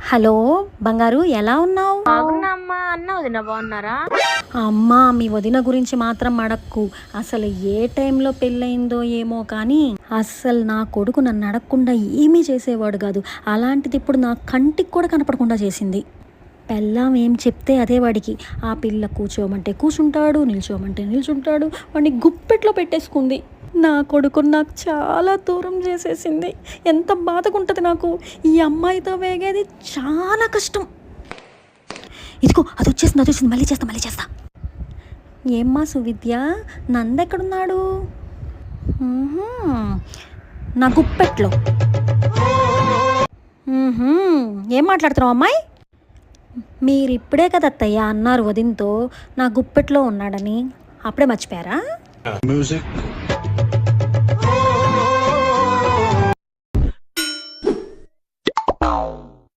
Hello బంగారు, ఎలా ఉన్నావు? బాగున్నా అమ్మా. అన్న వదిన బాగున్నారా? అమ్మా, మీ వదిన గురించి మాత్రం అడక్కు. అసలు ఏ టైంలో పెళ్ళయిందో ఏమో కానీ అస్సలు నా కొడుకు నన్ను అడగకుండా ఏమీ చేసేవాడు కాదు. అలాంటిది ఇప్పుడు నా కంటికి కూడా కనపడకుండా చేసింది. పెళ్ళాం ఏం చెప్తే అదే వాడికి. ఆ పిల్ల కూర్చోమంటే కూర్చుంటాడు, నిల్చోమంటే నిల్చుంటాడు. వాడిని గుప్పెట్లో పెట్టేసుకుంది. నా కొడుకు నాకు చాలా దూరం చేసేసింది. ఎంత బాధగా ఉంటుంది నాకు. ఈ అమ్మాయితో వేగేది చాలా కష్టం. ఇదిగో అది వచ్చేసింది, మళ్ళీ చేస్తా. ఏమ్మా సువిద్య, నందెక్కడున్నాడు? నా గుప్పెట్లో. ఏం మాట్లాడుతున్నావు అమ్మాయి? మీరిప్పుడే కదా అత్తయ్య అన్నారు వదినతో నా గుప్పెట్లో ఉన్నాడని. అప్పుడే మర్చిపోయారా? Music.